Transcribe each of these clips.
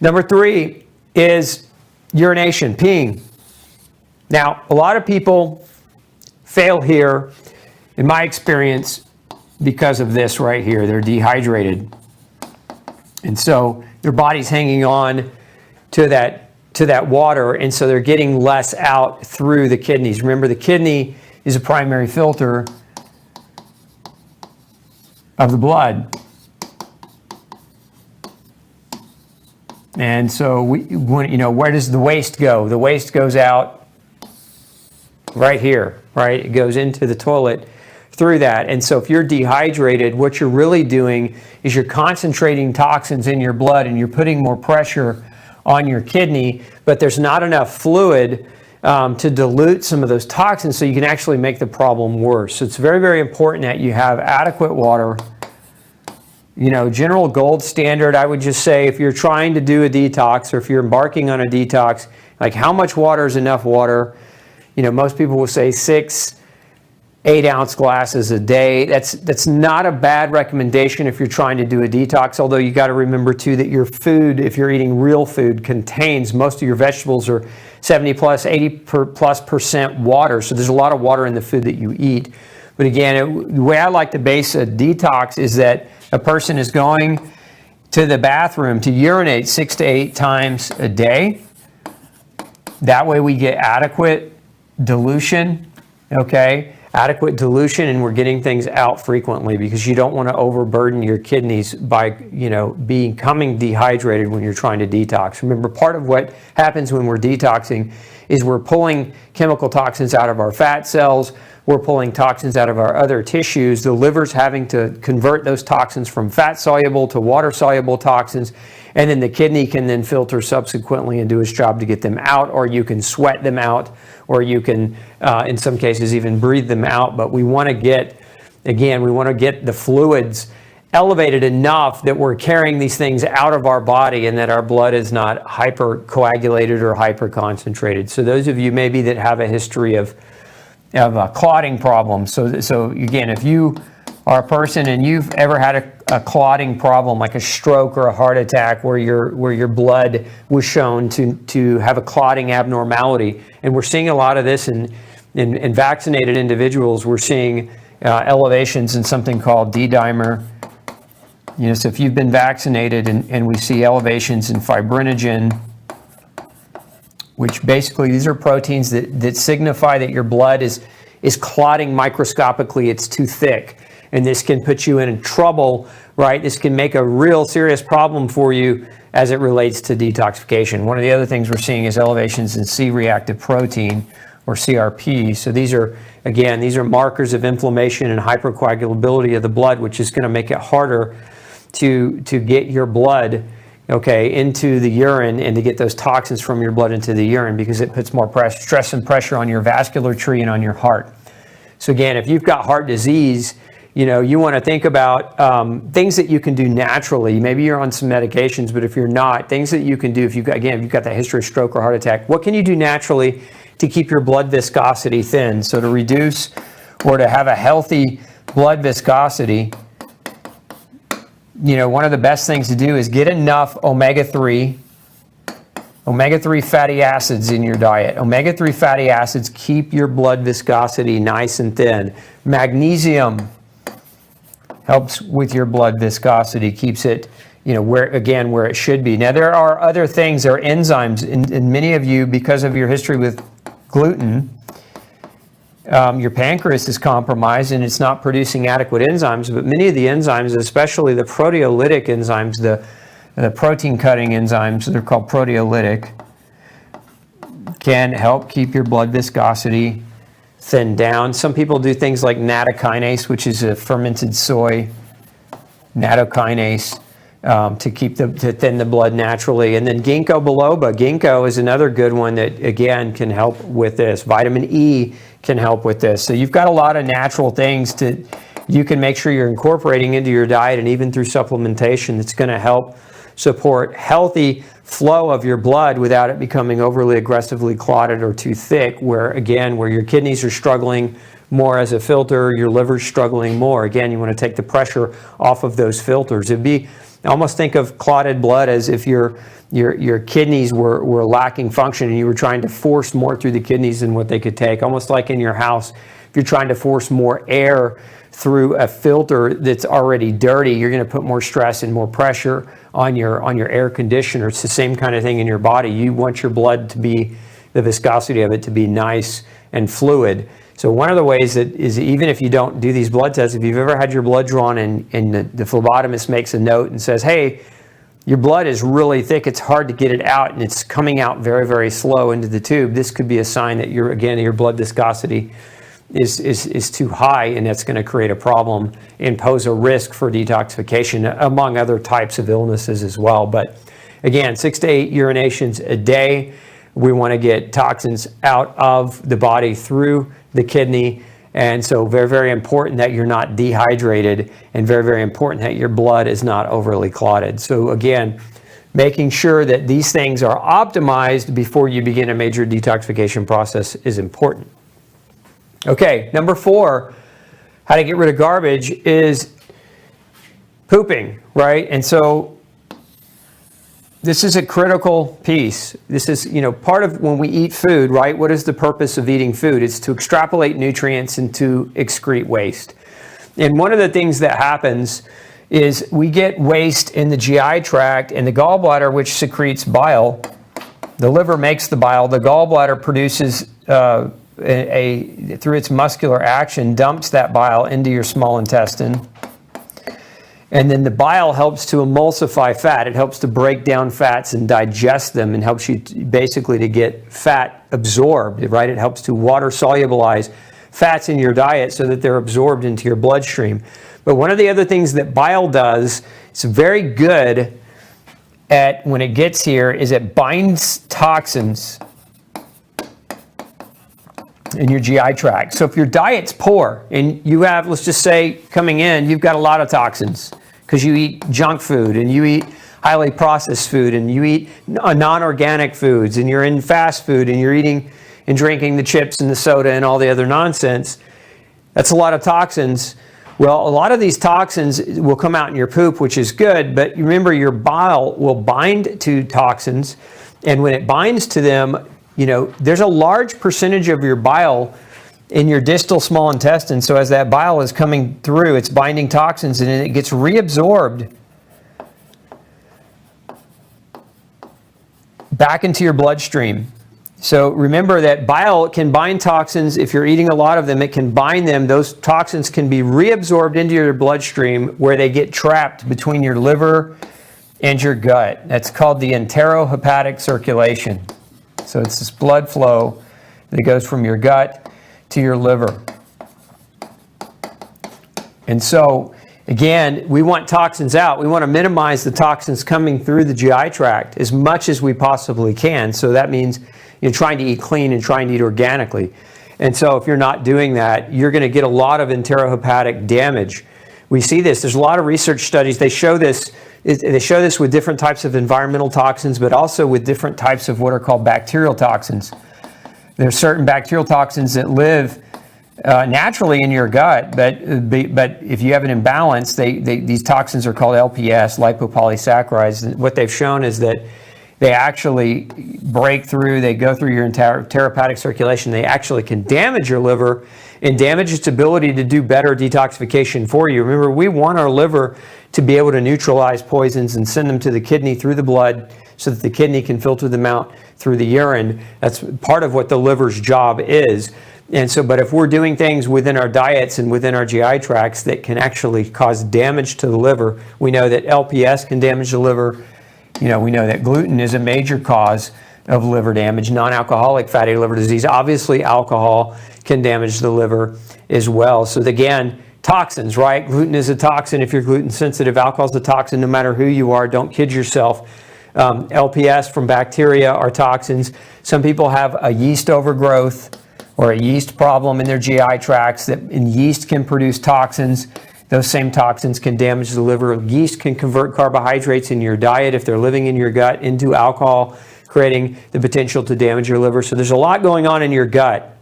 Number 3 is urination, peeing. Now, a lot of people fail here, in my experience, because of this right here. They're dehydrated. And so their body's hanging on to that water, and so they're getting less out through the kidneys. Remember, the kidney is a primary filter of the blood. And so where does the waste go? The waste goes out right here, right? It goes into the toilet through that. And so if you're dehydrated, what you're really doing is you're concentrating toxins in your blood and you're putting more pressure on your kidney, but there's not enough fluid to dilute some of those toxins, so you can actually make the problem worse. So it's very, very important that you have adequate water. General gold standard, I would just say, if you're trying to do a detox or if you're embarking on a detox, like how much water is enough water? Most people will say 6 8-ounce glasses a day. That's not a bad recommendation if you're trying to do a detox, although you got to remember too that your food, if you're eating real food, contains, most of your vegetables are 70 plus, 80 plus % water, so there's a lot of water in the food that you eat. But again, the way I like to base a detox is that a person is going to the bathroom to urinate 6 to 8 times a day. That way we get adequate dilution, okay? Adequate dilution, and we're getting things out frequently, because you don't want to overburden your kidneys by becoming dehydrated when you're trying to detox. Remember, part of what happens when we're detoxing is we're pulling chemical toxins out of our fat cells, we're pulling toxins out of our other tissues. The liver's having to convert those toxins from fat soluble to water soluble toxins, and then the kidney can then filter subsequently and do its job to get them out, or you can sweat them out, or you can, in some cases, even breathe them out. But we want to get the fluids elevated enough that we're carrying these things out of our body and that our blood is not hypercoagulated or hyperconcentrated. So those of you maybe that have a history of clotting problems. So again, if you are a person and you've ever had a clotting problem, like a stroke or a heart attack, where your blood was shown to have a clotting abnormality, and we're seeing a lot of this in vaccinated individuals. We're seeing elevations in something called D-dimer. So if you've been vaccinated and we see elevations in fibrinogen, which basically these are proteins that signify that your blood is clotting microscopically, it's too thick. And this can put you in trouble, right? This can make a real serious problem for you as it relates to detoxification. One of the other things we're seeing is elevations in C-reactive protein, or CRP. So these are markers of inflammation and hypercoagulability of the blood, which is going to make it harder to get your blood into the urine and to get those toxins from your blood into the urine, because it puts more stress and pressure on your vascular tree and on your heart. So again, if you've got heart disease, you want to think about things that you can do naturally. Maybe you're on some medications, but if you're not, things that you can do if you've got that history of stroke or heart attack, what can you do naturally to keep your blood viscosity thin? So to reduce or to have a healthy blood viscosity, one of the best things to do is get enough omega-3 fatty acids in your diet. Omega-3 fatty acids keep your blood viscosity nice and thin. Magnesium helps with your blood viscosity, keeps it, where it should be. Now, there are other things, there are enzymes, and many of you, because of your history with gluten, your pancreas is compromised and it's not producing adequate enzymes, but many of the enzymes, especially the proteolytic enzymes, the protein cutting enzymes, they're called proteolytic, can help keep your blood viscosity thin down. Some people do things like nattokinase, which is a fermented soy nattokinase, to thin the blood naturally. And then ginkgo biloba. Ginkgo is another good one that, again, can help with this. Vitamin E can help with this. So you've got a lot of natural things you can make sure you're incorporating into your diet, and even through supplementation, that's going to help support healthy flow of your blood without it becoming overly aggressively clotted or too thick, where your kidneys are struggling more as a filter, your liver's struggling more. Again, you want to take the pressure off of those filters. It'd be Almost think of clotted blood as if your kidneys were lacking function and you were trying to force more through the kidneys than what they could take. Almost like in your house, if you're trying to force more air through a filter that's already dirty, you're going to put more stress and more pressure on your air conditioner. It's the same kind of thing in your body. You want your blood to be, the viscosity of it to be nice and fluid. So one of the ways that is, even if you don't do these blood tests, if you've ever had your blood drawn and the phlebotomist makes a note and says, hey, your blood is really thick, it's hard to get it out, and it's coming out very, very slow into the tube, this could be a sign that your blood viscosity is too high, and that's going to create a problem and pose a risk for detoxification, among other types of illnesses as well. But again, 6 to 8 urinations a day. We want to get toxins out of the body through the kidney. And so very, very important that you're not dehydrated, and very, very important that your blood is not overly clotted. So again, making sure that these things are optimized before you begin a major detoxification process is important. Okay, number 4, how to get rid of garbage is pooping, right? And so this is a critical piece. This is, part of when we eat food, right? What is the purpose of eating food? It's to extrapolate nutrients and to excrete waste. And one of the things that happens is we get waste in the GI tract and the gallbladder, which secretes bile. The liver makes the bile. The gallbladder produces through its muscular action, dumps that bile into your small intestine. And then the bile helps to emulsify fat. It helps to break down fats and digest them, and helps you basically to get fat absorbed, right? It helps to water solubilize fats in your diet so that they're absorbed into your bloodstream. But one of the other things that bile does, it's very good at when it gets here, is it binds toxins in your GI tract. So if your diet's poor and you have, let's just say coming in, you've got a lot of toxins because you eat junk food and you eat highly processed food and you eat non-organic foods and you're in fast food and you're eating and drinking the chips and the soda and all the other nonsense, that's a lot of toxins. Well, a lot of these toxins will come out in your poop, which is good, but remember your bile will bind to toxins, and when it binds to them, there's a large percentage of your bile in your distal small intestine. So as that bile is coming through, it's binding toxins and it gets reabsorbed back into your bloodstream. So remember that bile can bind toxins. If you're eating a lot of them, it can bind them. Those toxins can be reabsorbed into your bloodstream where they get trapped between your liver and your gut. That's called the enterohepatic circulation. So it's this blood flow that goes from your gut to your liver. And so, again, we want toxins out. We want to minimize the toxins coming through the GI tract as much as we possibly can. So that means you're trying to eat clean and trying to eat organically. And so if you're not doing that, you're going to get a lot of enterohepatic damage. We see this. There's a lot of research studies. They show this with different types of environmental toxins, but also with different types of what are called bacterial toxins. There are certain bacterial toxins that live naturally in your gut, but if you have an imbalance, these toxins are called LPS, lipopolysaccharides. And what they've shown is that they actually break through, they go through your enterohepatic circulation, they actually can damage your liver and damage its ability to do better detoxification for you. Remember, we want our liver to be able to neutralize poisons and send them to the kidney through the blood so that the kidney can filter them out through the urine. That's part of what the liver's job is. And so, but if we're doing things within our diets and within our GI tracts that can actually cause damage to the liver, we know that LPS can damage the liver. We know that gluten is a major cause of liver damage, non-alcoholic fatty liver disease. Obviously, alcohol can damage the liver as well. So again, toxins, right? Gluten is a toxin if you're gluten sensitive. Alcohol is a toxin no matter who you are. Don't kid yourself. LPS from bacteria are toxins. Some people have a yeast overgrowth or a yeast problem in their GI tracts, and yeast can produce toxins. Those same toxins can damage the liver. Yeast can convert carbohydrates in your diet if they're living in your gut into alcohol, creating the potential to damage your liver. So there's a lot going on in your gut.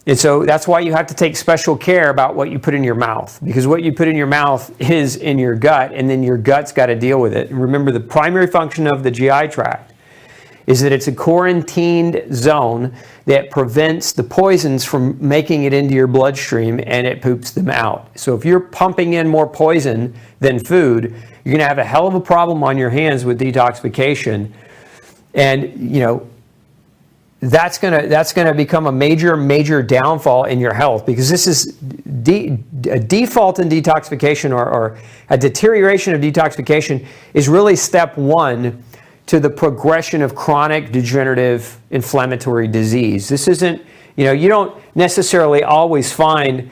And so that's why you have to take special care about what you put in your mouth, because what you put in your mouth is in your gut, and then your gut's got to deal with it. And remember, the primary function of the GI tract is that it's a quarantined zone that prevents the poisons from making it into your bloodstream, and it poops them out. So if you're pumping in more poison than food, you're going to have a hell of a problem on your hands with detoxification. And, you know, that's gonna become a major downfall in your health, because this is a default in detoxification, or a deterioration of detoxification is really step one to the progression of chronic degenerative inflammatory disease. This isn't, you know, you don't necessarily always find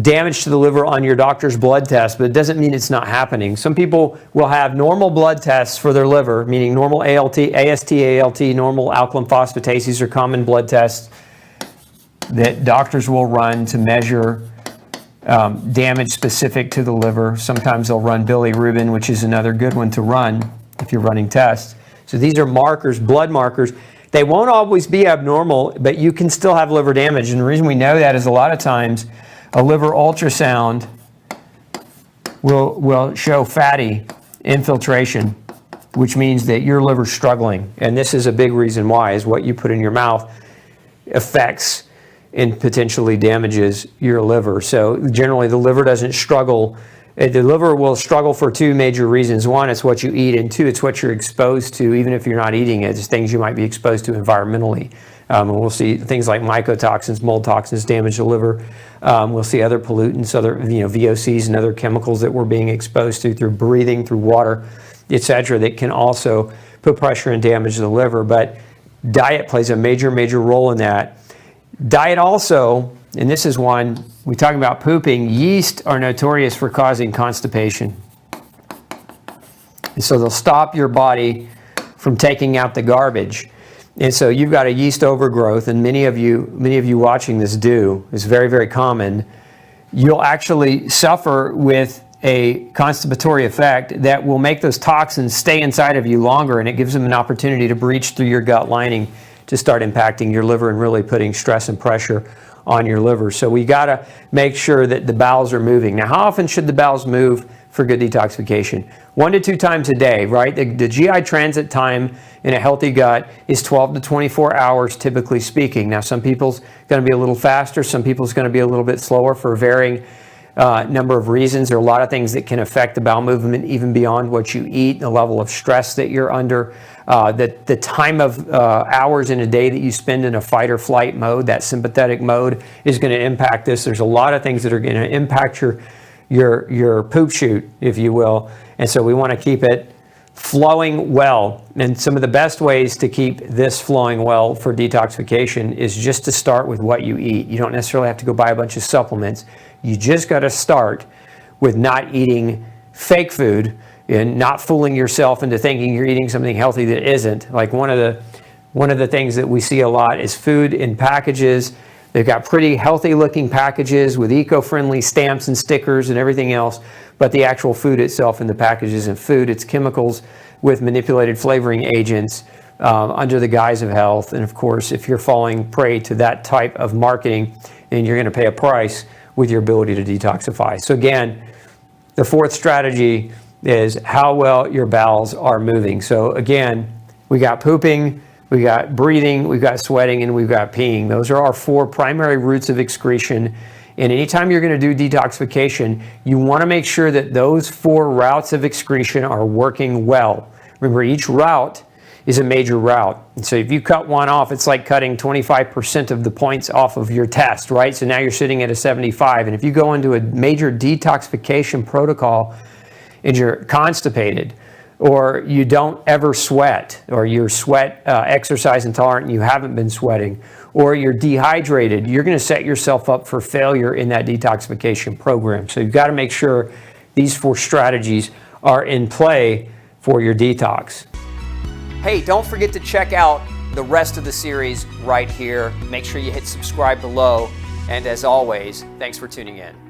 damage to the liver on your doctor's blood test, but it doesn't mean it's not happening. Some people will have normal blood tests for their liver, meaning normal ALT, AST, ALT, normal alkaline phosphatases are common blood tests that doctors will run to measure damage specific to the liver. Sometimes they'll run bilirubin, which is another good one to run if you're running tests. So these are markers, blood markers. They won't always be abnormal, but you can still have liver damage. And the reason we know that is a lot of times a liver ultrasound will show fatty infiltration, which means that your liver's struggling. And this is a big reason why, is what you put in your mouth affects and potentially damages your liver. So generally the liver doesn't struggle. The liver will struggle for two major reasons. One, it's what you eat, and two, it's what you're exposed to, even if you're not eating it. It's things you might be exposed to environmentally. And we'll see things like mycotoxins, mold toxins damage the liver. We'll see other pollutants, other VOCs and other chemicals that we're being exposed to through breathing, through water, etc., that can also put pressure and damage the liver. But diet plays a major role in that. Diet also, and this is one, we talk about pooping, yeast are notorious for causing constipation. And so they'll stop your body from taking out the garbage. And so you've got a yeast overgrowth, and many of you watching this do. It's very common. You'll actually suffer with a constipatory effect that will make those toxins stay inside of you longer, and it gives them an opportunity to breach through your gut lining to start impacting your liver and really putting stress and pressure on your liver. So we got to make sure that the bowels are moving. Now, how often should the bowels move for good detoxification? 1 to 2 times a day, right? The GI transit time in a healthy gut is 12 to 24 hours, typically speaking. Now, some people's going to be a little faster, some people's going to be a little bit slower for varying number of reasons. There are a lot of things that can affect the bowel movement, even beyond what you eat, the level of stress that you're under, the time of hours in a day that you spend in a fight or flight mode. That sympathetic mode is going to impact this. There's a lot of things that are going to impact your poop chute, if you will. And so we want to keep it flowing well. And some of the best ways to keep this flowing well for detoxification is just to start with what you eat. You don't necessarily have to go buy a bunch of supplements. You just got to start with not eating fake food and not fooling yourself into thinking you're eating something healthy that isn't. Like one of the things that we see a lot is food in packages. They've got pretty healthy looking packages with eco-friendly stamps and stickers and everything else, but the actual food itself in the package isn't food. It's chemicals with manipulated flavoring agents under the guise of health. And of course, if you're falling prey to that type of marketing, then you're going to pay a price with your ability to detoxify. So again, the fourth strategy is how well your bowels are moving. So again, we got pooping, we got breathing, we've got sweating, and we've got peeing. Those are our 4 primary routes of excretion. And anytime you're going to do detoxification, you want to make sure that those 4 routes of excretion are working well. Remember, each route is a major route. And so if you cut one off, it's like cutting 25% of the points off of your test, right? So now you're sitting at a 75. And if you go into a major detoxification protocol and you're constipated, or you don't ever sweat, or you're exercise intolerant and you haven't been sweating, or you're dehydrated, you're going to set yourself up for failure in that detoxification program. So you've got to make sure these 4 strategies are in play for your detox. Hey, don't forget to check out the rest of the series right here. Make sure you hit subscribe below. And as always, thanks for tuning in.